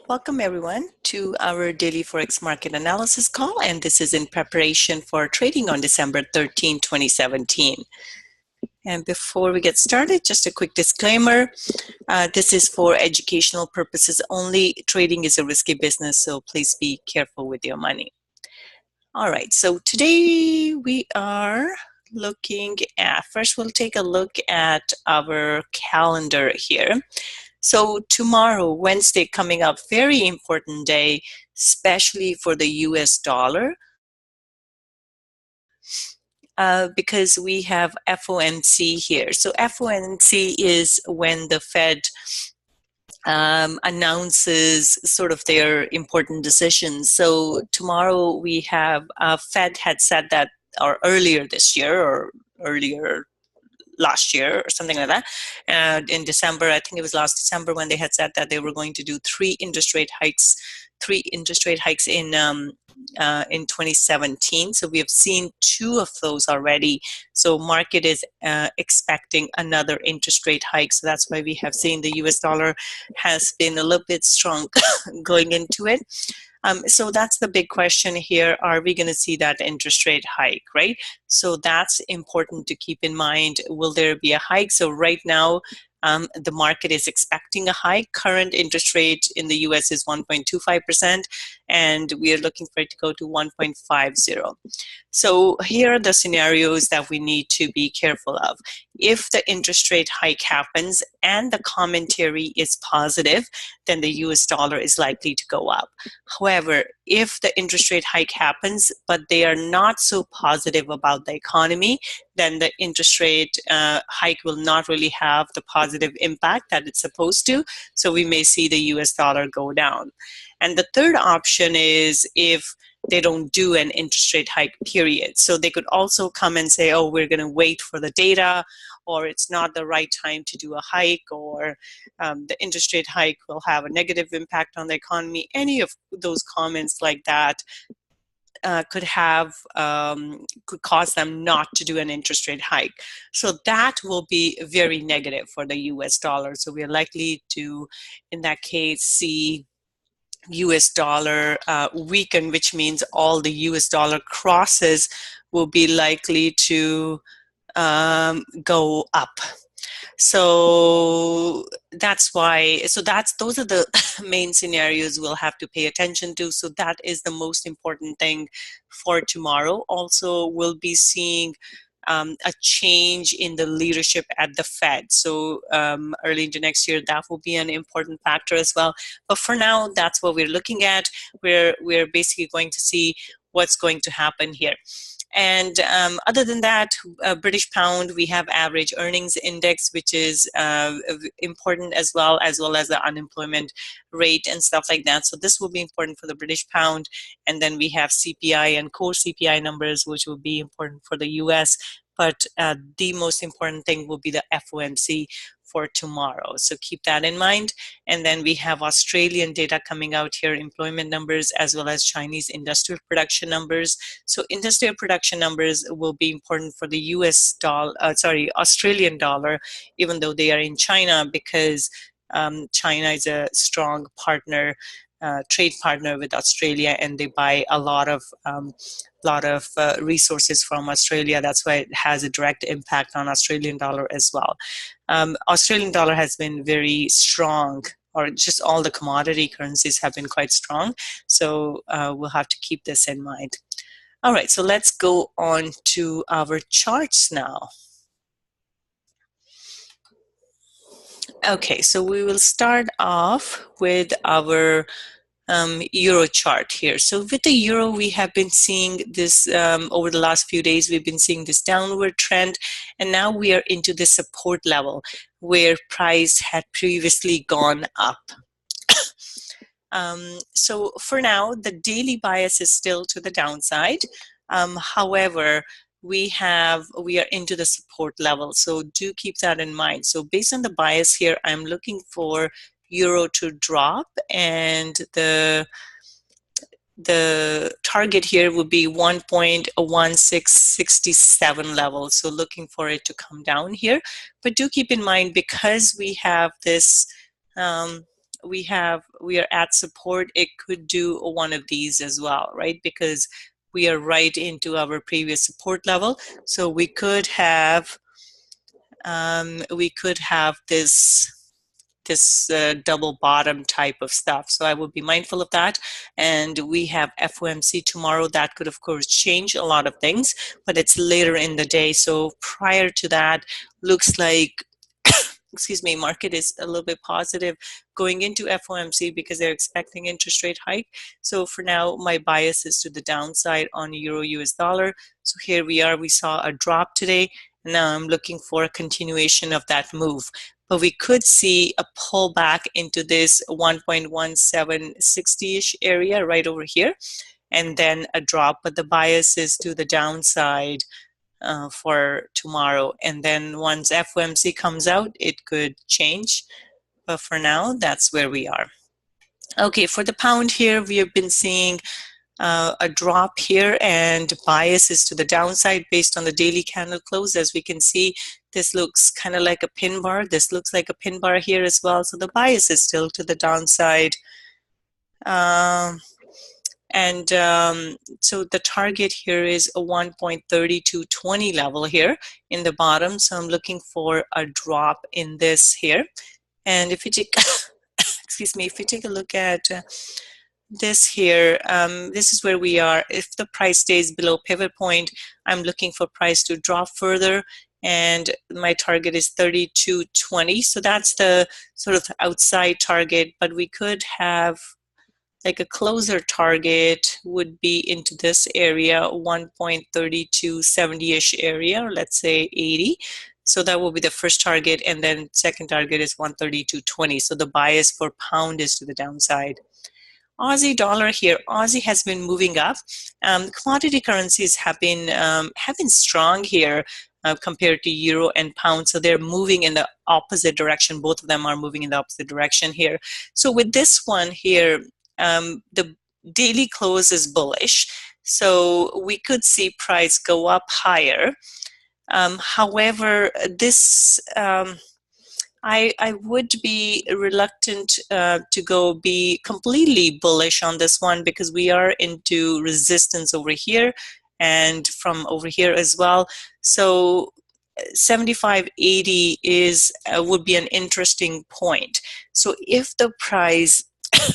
Welcome everyone to our daily Forex market analysis call, and this is in preparation for trading on December 13, 2017. And before we get started, just a quick disclaimer. This is for educational purposes only. Trading is a risky business, so please be careful with your money. All right, so today we are looking at, first we'll take a look at our calendar here. So tomorrow, Wednesday coming up, very important day, especially for the US dollar, because we have FOMC here. So FOMC is when the Fed announces sort of their important decisions. So tomorrow we have, Fed had said that, or earlier this year, or earlier last year or something like that. And in December, I think it was last December, when they had said that they were going to do three interest rate hikes in 2017. So we have seen two of those already. So market is expecting another interest rate hike. So that's why we have seen the US dollar has been a little bit strong going into it. So that's the big question here. Are we going to see that interest rate hike, right? So that's important to keep in mind. Will there be a hike? So right now, the market is expecting a hike. Current interest rate in the US is 1.25%, and we are looking for it to go to 1.50. So here are the scenarios that we need to be careful of. If the interest rate hike happens and the commentary is positive, then the US dollar is likely to go up. However, if the interest rate hike happens, but they are not so positive about the economy, then the interest rate hike will not really have the positive impact that it's supposed to. So we may see the US dollar go down. And the third option is if they don't do an interest rate hike, period. So they could also come and say, oh, we're going to wait for the data, or it's not the right time to do a hike, or the interest rate hike will have a negative impact on the economy. Any of those comments like that could cause them not to do an interest rate hike. So that will be very negative for the US dollar. So we are likely to, in that case, see US dollar weaken, which means all the US dollar crosses will be likely to go up. So that's why, those are the main scenarios we'll have to pay attention to. So that is the most important thing for tomorrow. Also, we'll be seeing a change in the leadership at the Fed. So early into next year, that will be an important factor as well. But for now, that's what we're looking at. We're basically going to see what's going to happen here. And other than that, British pound, we have average earnings index, which is important as well as the unemployment rate and stuff like that. So this will be important for the British pound. And then we have CPI and core CPI numbers, which will be important for the US. But the most important thing will be the FOMC for tomorrow. So keep that in mind. And then we have Australian data coming out here, employment numbers, as well as Chinese industrial production numbers. So industrial production numbers will be important for the Australian dollar, even though they are in China, because China is a strong partner, trade partner with Australia, and they buy a lot of resources from Australia. That's why it has a direct impact on Australian dollar as well. Australian dollar has been very strong, or just all the commodity currencies have been quite strong. So we'll have to keep this in mind. All right, so let's go on to our charts now. Okay, so we will start off with our euro chart here. So with the euro, we have been seeing this over the last few days. We've been seeing this downward trend, and now we are into the support level where price had previously gone up. So for now, the daily bias is still to the downside. However, we are into the support level, so do keep that in mind. So based on the bias here, I'm looking for euro to drop, and the target here would be 1.1667 level. So looking for it to come down here. But do keep in mind, because we have this we are at support, it could do one of these as well, right? Because we are right into our previous support level. So we could have this double bottom type of stuff. So I would be mindful of that. And we have FOMC tomorrow. That could, of course, change a lot of things, but it's later in the day. So prior to that, looks like excuse me, market is a little bit positive going into FOMC because they're expecting interest rate hike. So for now, my bias is to the downside on Euro US dollar. So here we are, we saw a drop today. And now I'm looking for a continuation of that move. But we could see a pullback into this 1.1760-ish area right over here, and then a drop. But the bias is to the downside for tomorrow. And then once FOMC comes out, it could change. But for now, that's where we are. Okay, for the pound here, we have been seeing a drop here, and bias is to the downside based on the daily candle close. As we can see, this looks kind of like a pin bar. This looks like a pin bar here as well. So the bias is still to the downside. So the target here is a 1.3220 level here in the bottom. So I'm looking for a drop in this here. And if you take, excuse me, if you take a look at this here, this is where we are. If the price stays below pivot point, I'm looking for price to drop further. And my target is 32.20. So that's the sort of outside target, but we could have like a closer target would be into this area, 1.3270-ish area, or let's say 80. So that will be the first target, and then second target is 132.20. So the bias for pound is to the downside. Aussie dollar here, Aussie has been moving up. Commodity currencies have been strong here compared to euro and pound, so they're moving in the opposite direction. Both of them are moving in the opposite direction here. So with this one here, the daily close is bullish, so we could see price go up higher. However, this I would be reluctant to be completely bullish on this one, because we are into resistance over here and from over here as well. So 75.80 is would be an interesting point. So if the price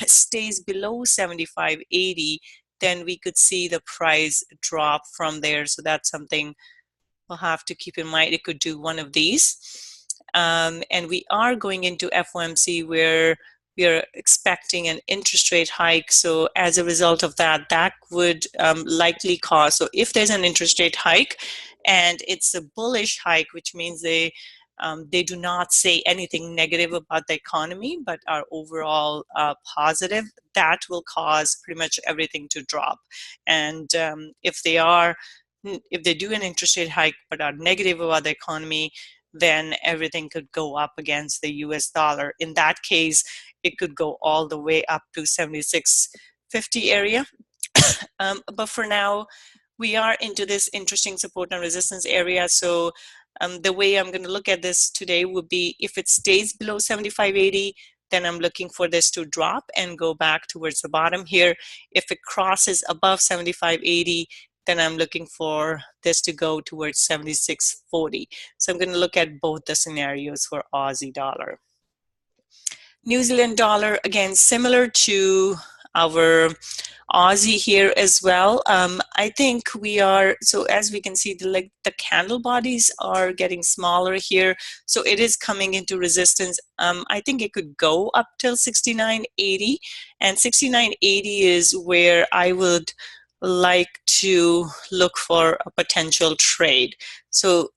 stays below 75.80, then we could see the price drop from there. So that's something we'll have to keep in mind. It could do one of these. And we are going into FOMC where we are expecting an interest rate hike. So as a result of that, that would likely cause, so if there's an interest rate hike and it's a bullish hike, which means they do not say anything negative about the economy, but are overall positive, that will cause pretty much everything to drop. And if they do an interest rate hike but are negative about the economy, then everything could go up against the US dollar. In that case, it could go all the way up to 76.50 area. But for now, we are into this interesting support and resistance area. So the way I'm going to look at this today would be, if it stays below 75.80, then I'm looking for this to drop and go back towards the bottom here. If it crosses above 75.80, then I'm looking for this to go towards 76.40. So I'm going to look at both the scenarios for Aussie dollar. New Zealand dollar, again, similar to our Aussie here as well. I think we are, so as we can see, the candle bodies are getting smaller here. So it is coming into resistance. I think it could go up till 69.80, and 69.80 is where I would like to look for a potential trade. So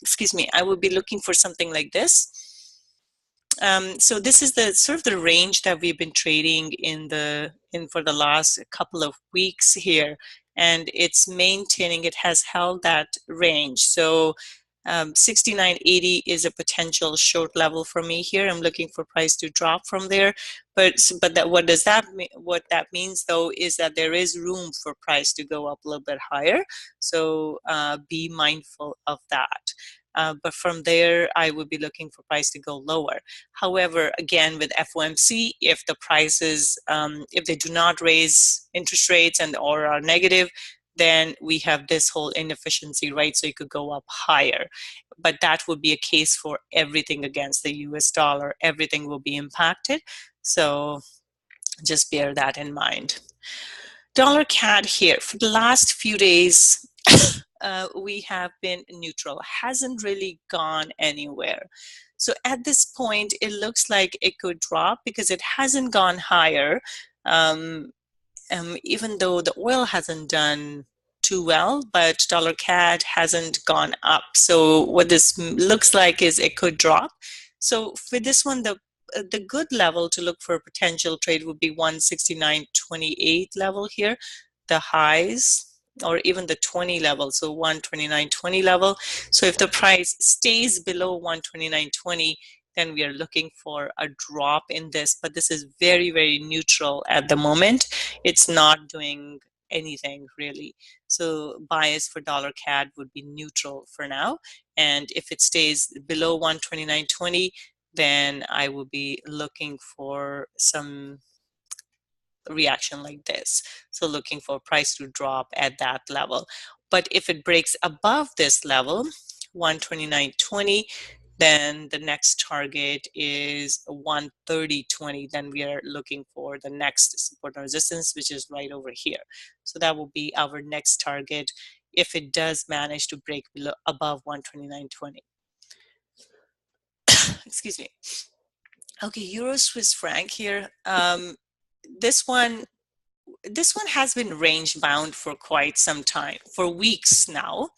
excuse me, I would be looking for something like this. So this is the sort of the range that we've been trading in for the last couple of weeks here, and it's maintaining, it has held that range. So 69.80 is a potential short level for me here. I'm looking for price to drop from there, but what does that mean? What that means though is that there is room for price to go up a little bit higher. So be mindful of that. But from there, I would be looking for price to go lower. However, again, with FOMC, if the prices, if they do not raise interest rates and or are negative, then we have this whole inefficiency, right? So it could go up higher. But that would be a case for everything against the US dollar. Everything will be impacted. So just bear that in mind. Dollar CAD here for the last few days. We have been neutral, hasn't really gone anywhere. So at this point, it looks like it could drop because it hasn't gone higher, even though the oil hasn't done too well, but dollar CAD hasn't gone up. So what this looks like is it could drop. So for this one, the good level to look for a potential trade would be 169.28 level here, the highs, or even the 20 level, so 129.20 level. So if the price stays below 129.20, then we are looking for a drop in this, but this is very, very neutral at the moment. It's not doing anything really. So bias for dollar CAD would be neutral for now. And if it stays below 129.20, then I will be looking for some reaction like this. So looking for price to drop at that level. But if it breaks above this level, 129.20, then the next target is 130.20. Then we are looking for the next support and resistance, which is right over here. So that will be our next target if it does manage to break below above 129.20. Excuse me. Okay, Euro Swiss franc here. This one has been range bound for quite some time, for weeks now.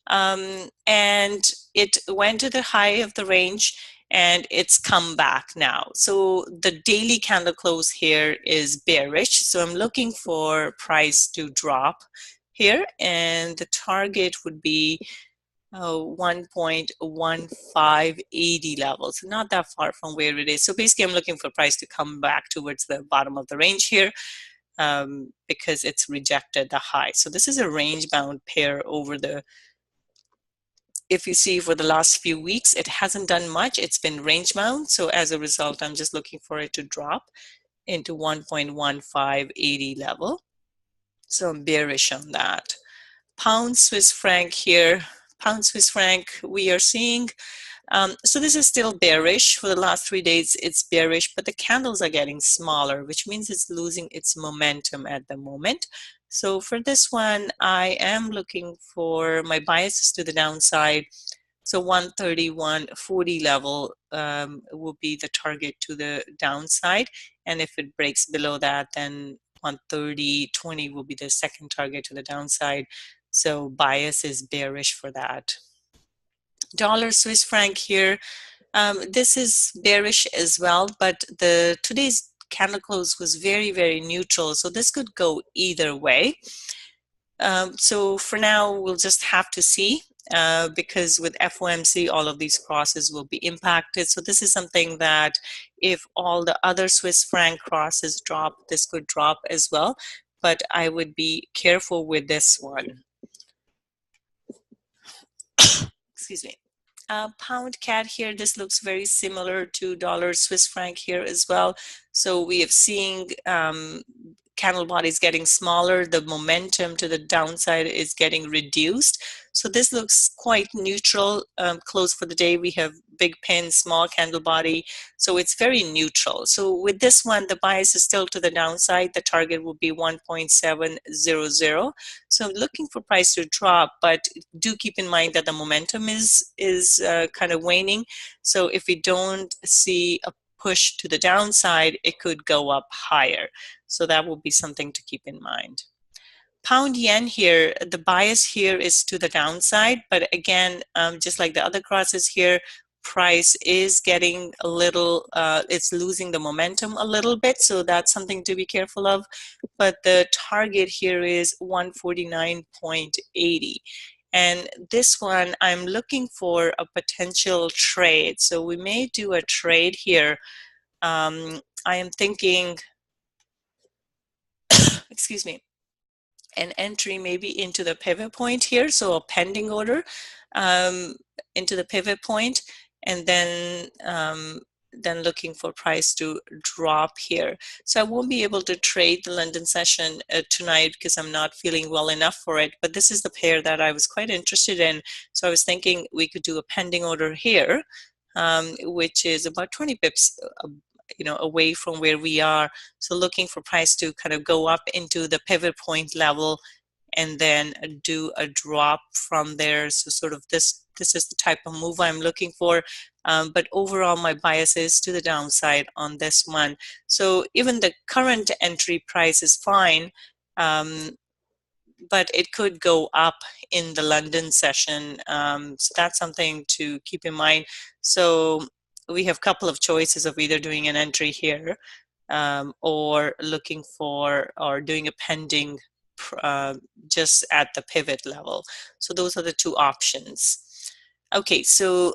And it went to the high of the range and it's come back now. So the daily candle close here is bearish. So I'm looking for price to drop here, and the target would be 1.1580 levels, not that far from where it is. So basically I'm looking for price to come back towards the bottom of the range here, because it's rejected the high. So this is a range bound pair over the, if you see for the last few weeks, it hasn't done much. It's been range bound. So as a result, I'm just looking for it to drop into 1.1580 level. So I'm bearish on that. Pound Swiss franc here. Pound Swiss franc, we are seeing, so this is still bearish. For the last 3 days, it's bearish, but the candles are getting smaller, which means it's losing its momentum at the moment. So for this one, I am looking for my biases to the downside. So 131.40 level will be the target to the downside. And if it breaks below that, then 130.20 will be the second target to the downside. So bias is bearish for that. Dollar Swiss franc here. This is bearish as well, but today's candle close was very, very neutral. So this could go either way. So for now, we'll just have to see, because with FOMC, all of these crosses will be impacted. So this is something that if all the other Swiss franc crosses drop, this could drop as well. But I would be careful with this one. Excuse me. Pound CAD here, this looks very similar to dollar Swiss franc here as well. So we have seen candle bodies getting smaller, the momentum to the downside is getting reduced. So this looks quite neutral. Close for the day, we have big pin, small candle body. So it's very neutral. So with this one, the bias is still to the downside. The target will be 1.700. So I'm looking for price to drop, but do keep in mind that the momentum is kind of waning. So if we don't see a push to the downside, it could go up higher. So that will be something to keep in mind. Pound yen here, the bias here is to the downside, but again, just like the other crosses here, price is getting a little, it's losing the momentum a little bit, so that's something to be careful of. But the target here is 149.80. And this one, I'm looking for a potential trade. So we may do a trade here. I am thinking, excuse me, an entry maybe into the pivot point here, so a pending order. into the pivot point, and then looking for price to drop here. So I won't be able to trade the London session tonight because I'm not feeling well enough for it. But this is the pair that I was quite interested in. So I was thinking we could do a pending order here, which is about 20 pips away from where we are. So looking for price to kind of go up into the pivot point level and then do a drop from there. So sort of this is the type of move I'm looking for. But overall, my bias is to the downside on this one. So even the current entry price is fine, but it could go up in the London session. So that's something to keep in mind. So we have a couple of choices of either doing an entry here or looking for or doing a pending just at the pivot level. So those are the two options. Okay, so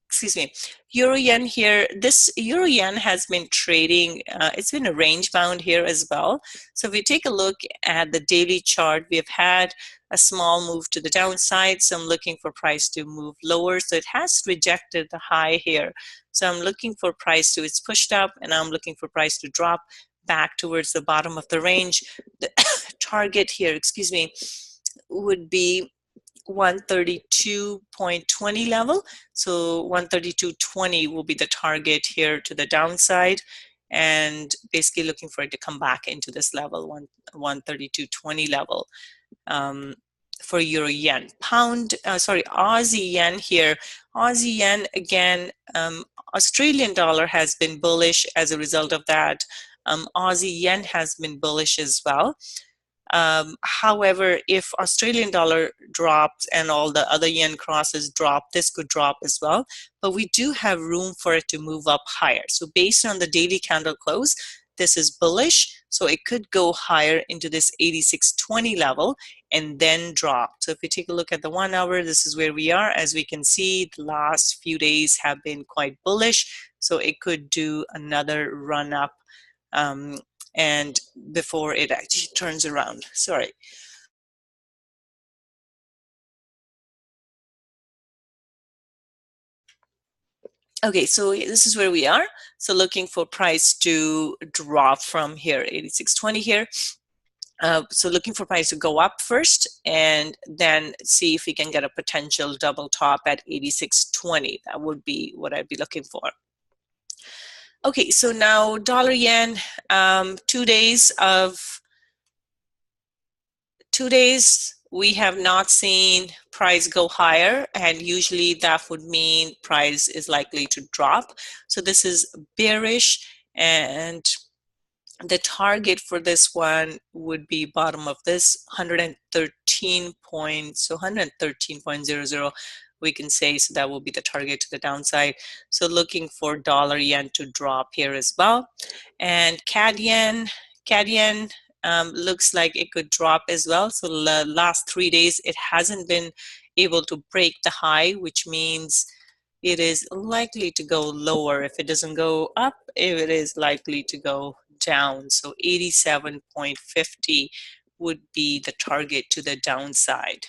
excuse me, euro yen here. This euro yen has been trading, it's been a range bound here as well. So if we take a look at the daily chart, we have had a small move to the downside. So I'm looking for price to move lower. So it has rejected the high here. So I'm looking for price to, it's pushed up, and I'm looking for price to drop back towards the bottom of the range. The target here, excuse me, would be 132.20 level. So 132.20 will be the target here to the downside, and basically looking for it to come back into this level, 132.20 level. For euro yen. Aussie yen here. Aussie yen again, Australian dollar has been bullish as a result of that. Aussie yen has been bullish as well. However, if Australian dollar drops and all the other yen crosses drop, this could drop as well. But we do have room for it to move up higher. So based on the daily candle close, this is bullish. So it could go higher into this 86.20 level and then drop. So if we take a look at the 1 hour, this is where we are. As we can see, the last few days have been quite bullish. So it could do another run up and before it actually turns around. Sorry. Okay, so this is where we are. So looking for price to drop from here, 86.20 here. So looking for price to go up first and then see if we can get a potential double top at 86.20. That would be what I'd be looking for. Okay, so now dollar yen, 2 days we have not seen price go higher, and usually that would mean price is likely to drop. So this is bearish, and the target for this one would be bottom of this 113 points, so 113.00 we can say. So that will be the target to the downside. So looking for dollar yen to drop here as well. And CAD yen looks like it could drop as well. So the last 3 days it hasn't been able to break the high, which means it is likely to go lower. If it doesn't go up, it is likely to go down. So 87.50 would be the target to the downside.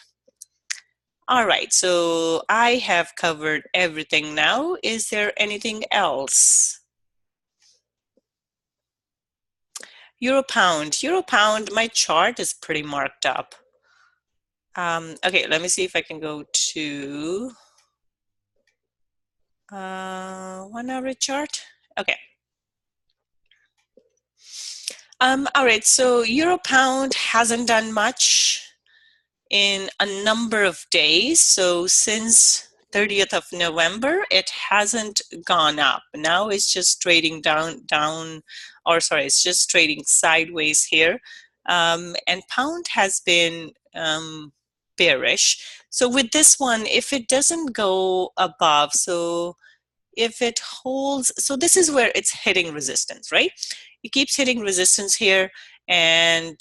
All right, so I have covered everything now. Is there anything else? Euro pound, my chart is pretty marked up. Okay, let me see if I can go to 1 hour chart. Okay. All right, so euro pound hasn't done much in a number of days. So since 30th of November, it hasn't gone up. Now it's just trading it's just trading sideways here. And pound has been bearish. So with this one, if it doesn't go above, so if it holds, so this is where it's hitting resistance, right? It keeps hitting resistance here, and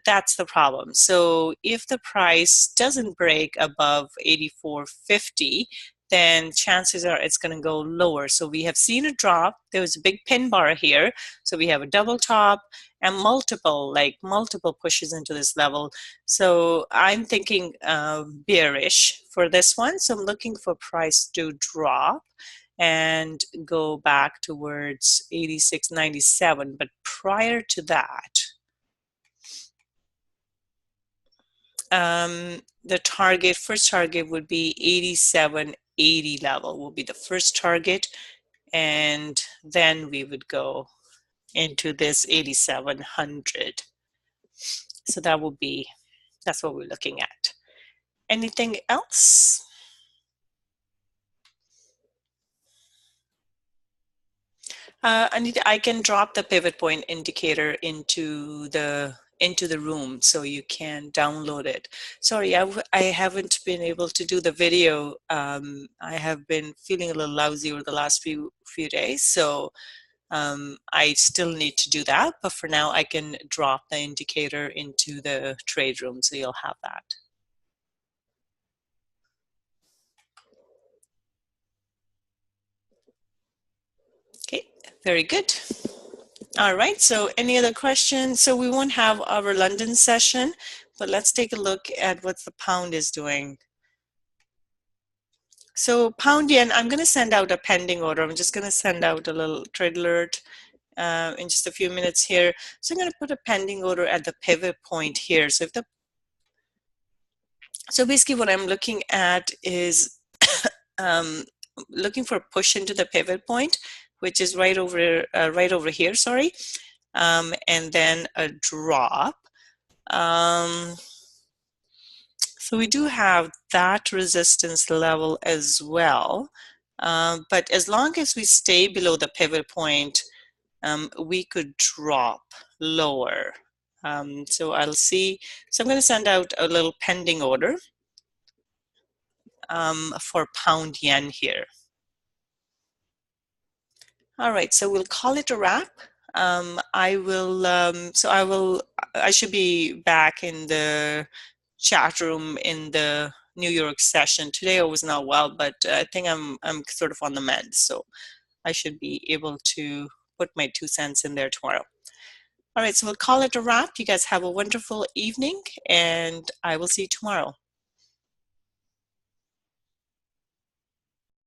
that's the problem. So if the price doesn't break above 84.50, then chances are it's going to go lower. So we have seen a drop. There was a big pin bar here. So we have a double top and multiple pushes into this level. So I'm thinking bearish for this one. So I'm looking for price to drop and go back towards 86.97. But prior to that, the first target would be 87.80 level will be the first target, and then we would go into this 8700. So that's what we're looking at. Anything else? I can drop the pivot point indicator into the room so you can download it. Sorry, I haven't been able to do the video. I have been feeling a little lousy over the last few days, so I still need to do that. But for now, I can drop the indicator into the trade room, so you'll have that. Okay, very good. All right, so any other questions? So we won't have our London session, but let's take a look at what the pound is doing. So pound yen, I'm going to send out a pending order. I'm just going to send out a little trade alert in just a few minutes here. So I'm going to put a pending order at the pivot point here. So basically what I'm looking at is looking for a push into the pivot point, which is right over here, sorry. And then a drop. So we do have that resistance level as well. But as long as we stay below the pivot point, we could drop lower. So I'll see. So I'm going to send out a little pending order for pound yen here. All right, so we'll call it a wrap. I should be back in the chat room in the New York session. Today I was not well, but I think I'm sort of on the mend, so I should be able to put my 2 cents in there tomorrow. All right, so we'll call it a wrap. You guys have a wonderful evening, and I will see you tomorrow.